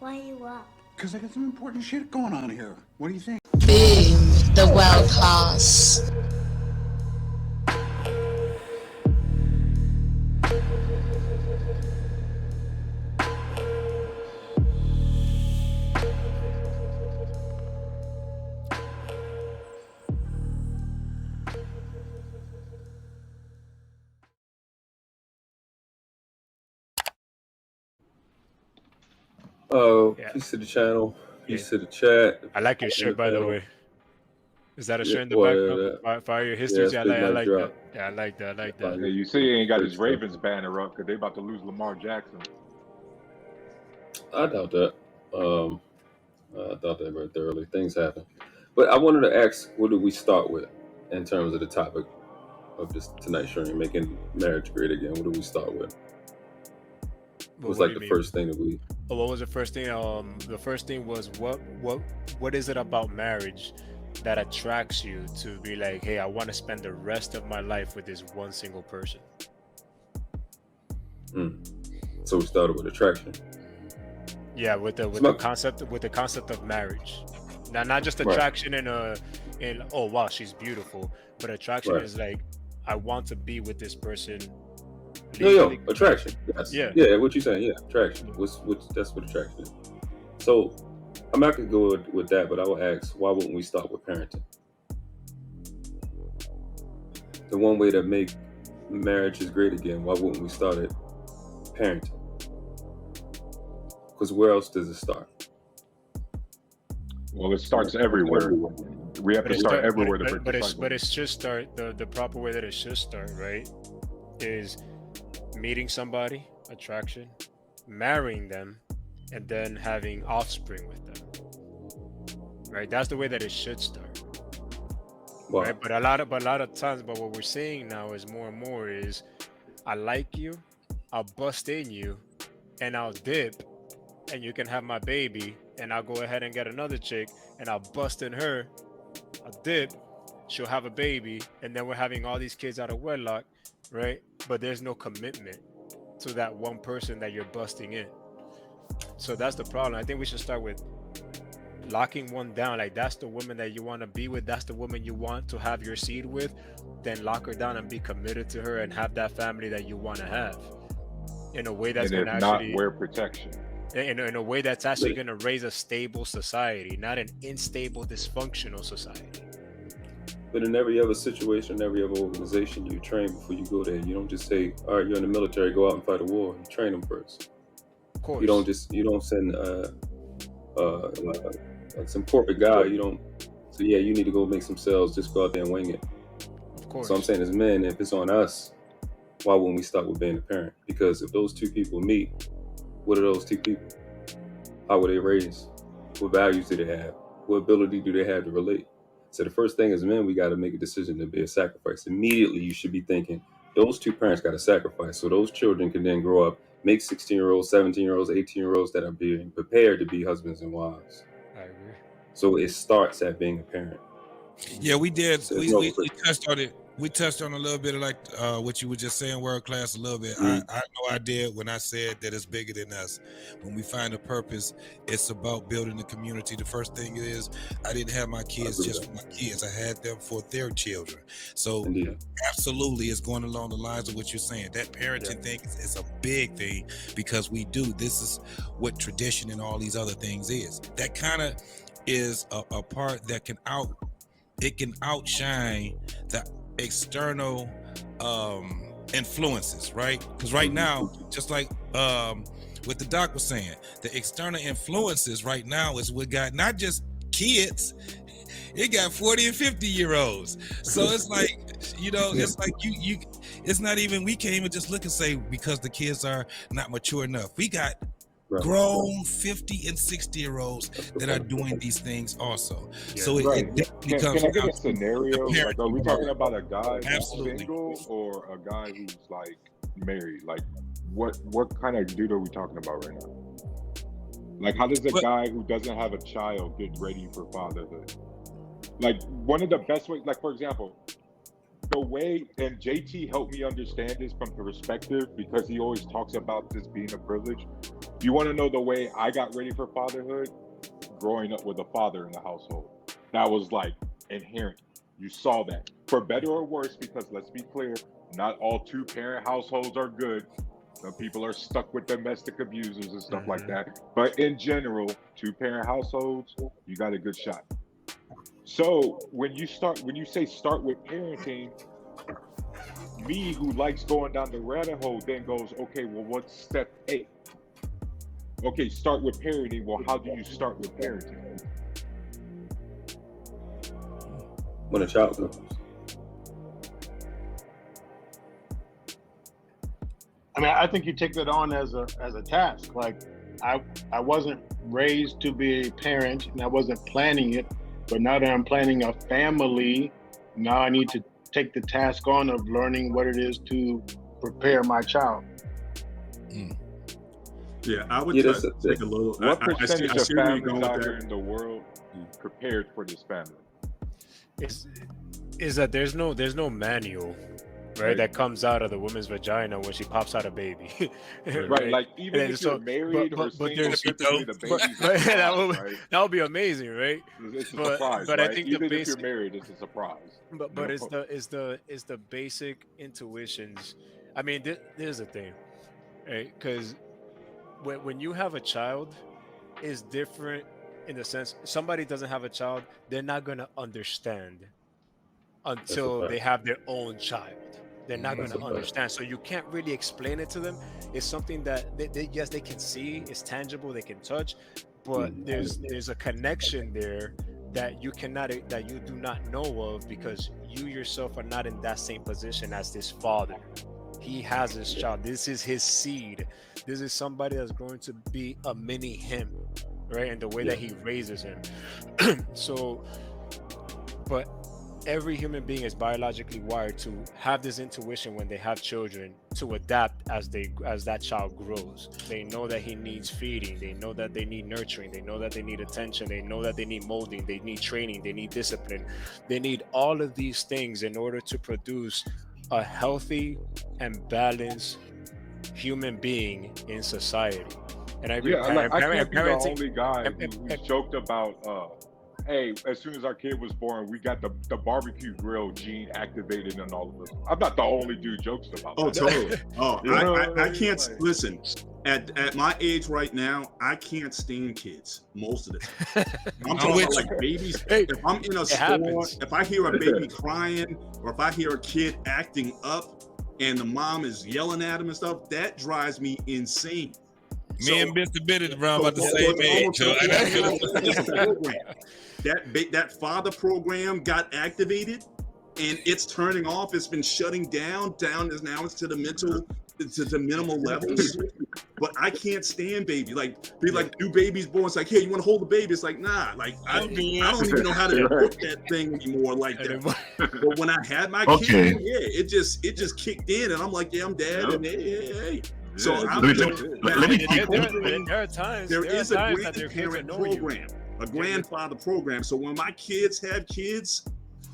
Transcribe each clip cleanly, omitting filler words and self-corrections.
Why are you up? Because I got some important shit going on here. What do you think? Boom, the world class. Peace to the channel. Peace to the chat. I like your shirt, by the way. Is that a shirt in the background? Fire your histories. Yeah, I like that. Yeah, I like that. I like that. Hey, you see, he ain't got his Ravens banner up because they about to lose Lamar Jackson. I doubt that. I thought that very thoroughly. Things happen. But I wanted to ask, what do we start with in terms of the topic of this tonight's show, making marriage great again? What do we start with? It was like the first thing that we... Oh, what was the first thing? The first thing was what is it about marriage that attracts you to be like, hey, I want to spend the rest of my life with this one single person? So we started with attraction. Yeah, with the concept of marriage. Now, not just attraction in oh wow, she's beautiful, but attraction is like, I want to be with this person. No, attraction. Yes. Yeah. What you saying? Yeah, attraction. That's what attraction is. So I'm not gonna go with that, but I will ask, why wouldn't we start with parenting? The one way to make marriage is great again. Why wouldn't we start at parenting? Because where else does it start? Well, it starts everywhere. We have to start everywhere. But it should start the proper way that it should start, right? Is meeting somebody, attraction, marrying them, and then having offspring with them. Right? That's the way that it should start. Wow. Right? But a lot of times, but what we're seeing now is more and more is, I like you, I'll bust in you, and I'll dip, and you can have my baby, and I'll go ahead and get another chick, and I'll bust in her, I'll dip, she'll have a baby, and then we're having all these kids out of wedlock, right? But there's no commitment to that one person that you're busting in. So that's the problem. I think we should start with locking one down. Like, that's the woman that you want to be with, that's the woman you want to have your seed with. Then lock her down and be committed to her and have that family that you want to have in a way that's going to actually not wear protection. In a way that's actually going to raise a stable society, not an unstable, dysfunctional society. But in every other situation, every other organization, you train before you go there. You don't just say, all right, you're in the military, go out and fight a war. You train them first. Of course. You don't send like some corporate guy. You don't. So yeah, you need to go make some sales. Just go out there and wing it. Of course. So I'm saying, as men, if it's on us, why wouldn't we start with being a parent? Because if those two people meet, what are those two people? How were they raised? What values do they have? What ability do they have to relate? So the first thing as men, we got to make a decision to be a sacrifice. Immediately, you should be thinking, those two parents got to sacrifice so those children can then grow up, make 16-year-olds, 17-year-olds, 18-year-olds that are being prepared to be husbands and wives. I agree. So it starts at being a parent. Yeah, we did. So we touched on it. We touched on a little bit of like what you were just saying, world class, a little bit. I know I did when I said that it's bigger than us. When we find a purpose, it's about building the community. The first thing is, I didn't have my kids just for my kids. I had them for their children. So absolutely, it's going along the lines of what you're saying. That parenting thing is a big thing because we do. This is what tradition and all these other things is. That kind of is a part that can outshine the external influences, right? Because right now, just like what the doc was saying, the external influences right now is what got not just kids, it got 40 and 50-year-olds. So it's like, it's like you it's not even, we can't even just look and say because the kids are not mature enough. We got grown 50 and 60-year-olds that are doing these things also. So it becomes. Can I get a scenario? Like, are we talking about a guy who's single or a guy who's like married? Like, what kind of dude are we talking about right now? Like, how does a guy who doesn't have a child get ready for fatherhood? Like, one of the best ways, like, for example, the way, and JT helped me understand this from the perspective, because he always talks about this being a privilege. You want to know the way I got ready for fatherhood? Growing up with a father in the household. That was like inherent. You saw that. For better or worse, because let's be clear, not all two-parent households are good. Some people are stuck with domestic abusers and stuff like that. But in general, two-parent households, you got a good shot. So when you say start with parenting, me who likes going down the rabbit hole then goes, okay, well, what's step 8? Okay, start with parenting. Well, how do you start with parenting? When a child comes. I mean, I think you take that on as a task. Like, I wasn't raised to be a parent, and I wasn't planning it. But now that I'm planning a family, now I need to take the task on of learning what it is to prepare my child. Yeah, I would take a little. What percentage of families out there here in the world prepared for this family? Is that there's no manual, right, that comes out of the woman's vagina when she pops out a baby. Right, like even if you're married or single, typically the baby's that would be amazing, right? It's a surprise, but right? I think even the if basic, you're married, it's a surprise. But it's the basic intuitions. I mean, here's the thing, right? Because when you have a child, it's different in the sense somebody doesn't have a child, they're not gonna understand until they have their own child. They're not going to understand. So you can't really explain it to them. It's something that yes, they can see, it's tangible, they can touch, but there's a connection there that you do not know of because you yourself are not in that same position as this father. He has his child. This is his seed. This is somebody that's going to be a mini him, right? And the way that he raises him. So, but every human being is biologically wired to have this intuition when they have children to adapt as that child grows. They know that he needs feeding. They know that they need nurturing. They know that they need attention. They know that they need molding. They need training. They need discipline. They need all of these things in order to produce a healthy and balanced human being in society. And I can't be the only guy who joked about hey, as soon as our kid was born, we got the barbecue grill gene activated in all of us. I'm not the only dude jokes about that. Oh, totally. Oh, I can't listen. At my age right now, I can't stand kids most of the time. I'm talking about like babies. If I'm in a store, if I hear a baby crying, or if I hear a kid acting up, and the mom is yelling at him and stuff, that drives me insane. Me and Mr. Bennett around about the same age. So I got that father program got activated, and it's turning off. It's been shutting down. Now it's to the minimal levels. But I can't stand baby. Like new babies born. It's like, hey, you want to hold the baby? It's like, nah. Like I don't even know how to work that thing anymore like that. But when I had my kid, it just kicked in, and I'm like, yeah, I'm dad, and hey. So there are times there is a grandparent program, a grandfather program. So when my kids have kids,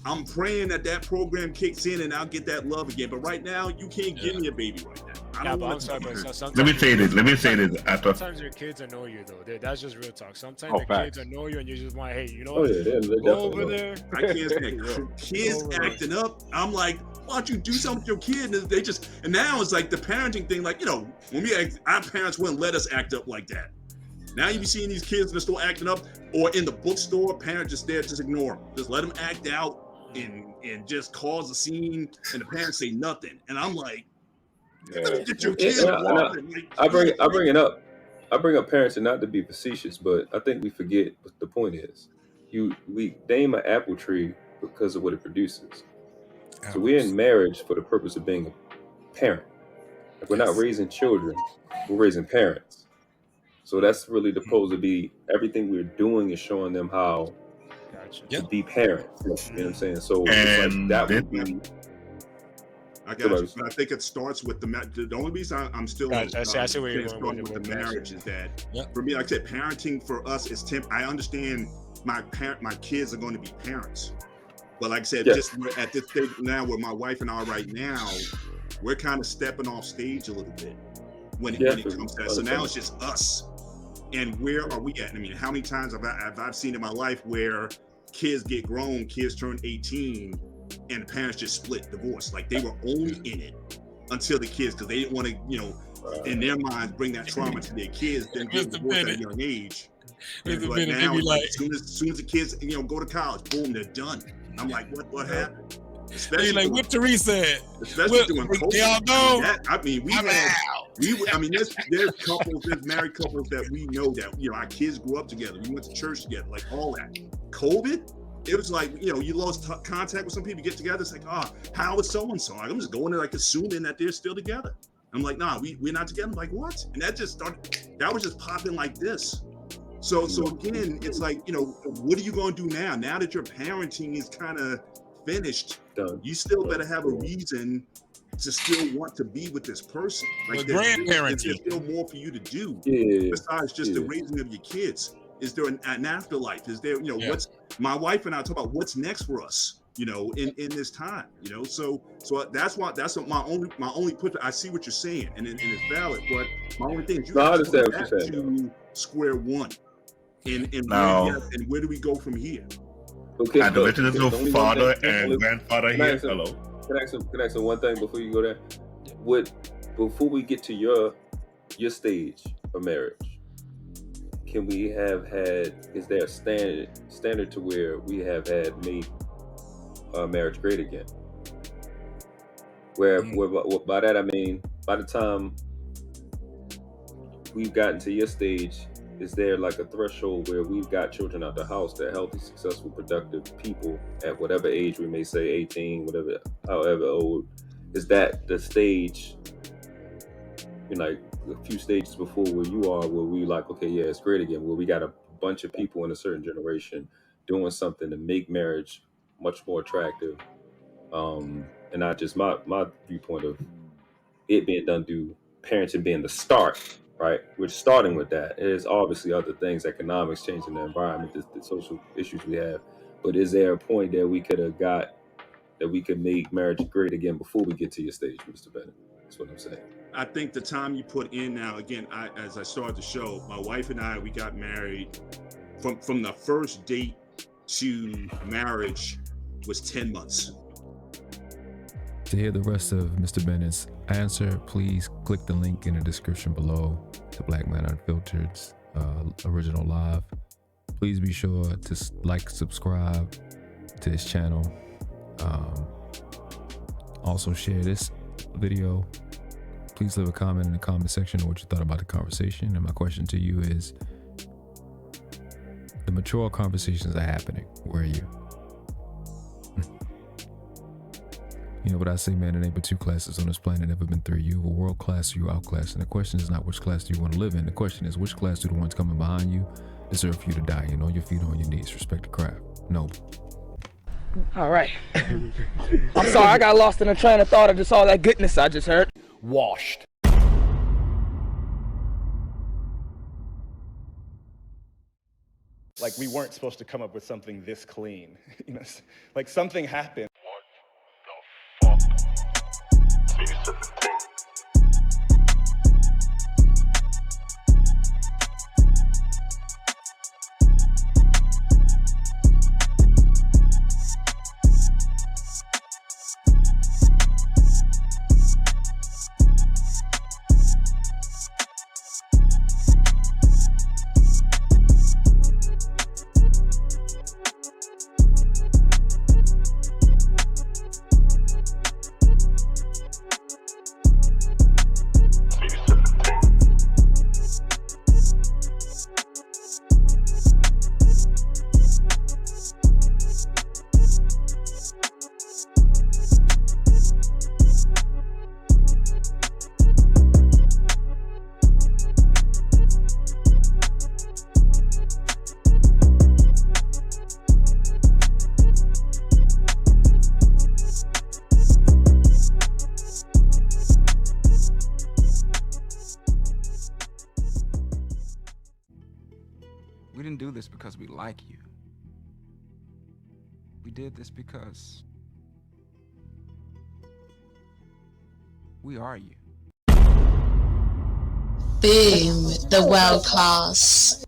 I'm praying that program kicks in and I'll get that love again. But right now, you can't give me a baby right now. Let me say this. Sometimes your kids annoy you, though. That's just real talk. Sometimes your kids annoy you, and you just want, hey, you know what? Go over there. I can't stand kids acting up. I'm like, why don't you do something with your kid? And now it's like the parenting thing. Like, when our parents wouldn't let us act up like that. Now you be seeing these kids in the store acting up, or in the bookstore, parents just ignore them. Just let them act out and just cause a scene, and the parents say nothing. And I'm like, get your kids. I bring it up. I bring up parenting not to be facetious, but I think we forget what the point is. We name an apple tree because of what it produces. So we're in marriage for the purpose of being a parent. Like, we're not raising children, we're raising parents. So that's really supposed to be everything we're doing is showing them how to be parents. You know what I'm saying? So it's like that would be. I got you. But I think it starts with the only reason I'm still I see where you're going with the marriage is that for me, like I said, parenting for us is I understand my kids are going to be parents, but like I said, just at this stage now where my wife and I are right now, we're kind of stepping off stage a little bit. when it comes to that. So now it's just us. And where are we at? I mean, how many times have I seen in my life where kids get grown, kids turn 18, and the parents just split, divorce? Like they were only in it until the kids, because they didn't want to, you know, in their minds bring that trauma to their kids, then get divorced at a young age. But now, like, as soon as the kids, you know, go to college, boom, they're done. I'm like, what happened? Especially like what Therese said. Especially doing COVID. Y'all know. I mean, there's couples, there's married couples that we know that, you know, our kids grew up together. We went to church together, like all that. COVID, it was like, you know, you lost contact with some people, get together. It's like, how is so-and-so? I'm just going to like assuming that they're still together. I'm like, nah, we're not together. I'm like, what? And that just started, that was just popping like this. So again, it's like, you know, what are you going to do now? Now that your parenting is kind of finished, you still better have a reason to still want to be with this person. Like there's still more for you to do besides just the raising of your kids. Is there an afterlife? Is there, you know, what's, my wife and I talk about what's next for us, you know, in this time, you know. So that's what my only push. I see what you're saying, and it's valid, but my only thing is you have to go back to square one, and where do we go from here? Okay, and there's no father and grandfather here. Hello. Can I ask one thing before you go there? Before we get to your stage of marriage, can we have had? Is there a standard to where we have had made marriage great again? Where by that I mean, by the time we've gotten to your stage, is there like a threshold where we've got children out the house, they're healthy, successful, productive people at whatever age we may say, 18, whatever, however old, is that the stage, you know, like a few stages before where you are, where we like, okay, yeah, it's great again, where we got a bunch of people in a certain generation doing something to make marriage much more attractive, and not just my viewpoint of it being done through parenting being the start. Right, we're starting with that. There's obviously other things, economics, changing the environment, the social issues we have. But is there a point that we could have got that we could make marriage great again before we get to your stage, Mr. Bennett? That's what I'm saying. I think the time you put in now, again, as I started the show, my wife and I, we got married from the first date to marriage was 10 months. To hear the rest of Mr. Bennett's answer, please click the link in the description below to Black Man Unfiltered's original live. Please be sure to like, subscribe to his channel. Also share this video. Please leave a comment in the comment section of what you thought about the conversation. And my question to you is, the mature conversations are happening. Where are you? You know what I say, man, it ain't but two classes on this planet, never been three. You have a world class or you outclass. And the question is not which class do you want to live in. The question is which class do the ones coming behind you deserve for you to die in, on your feet, on your knees. Respect the craft. No. All right. I'm sorry, I got lost in a train of thought of just all that goodness I just heard. Washed. Like we weren't supposed to come up with something this clean. You know, like something happened. We didn't do this because we like you. We did this because we are you. Boom, the world class.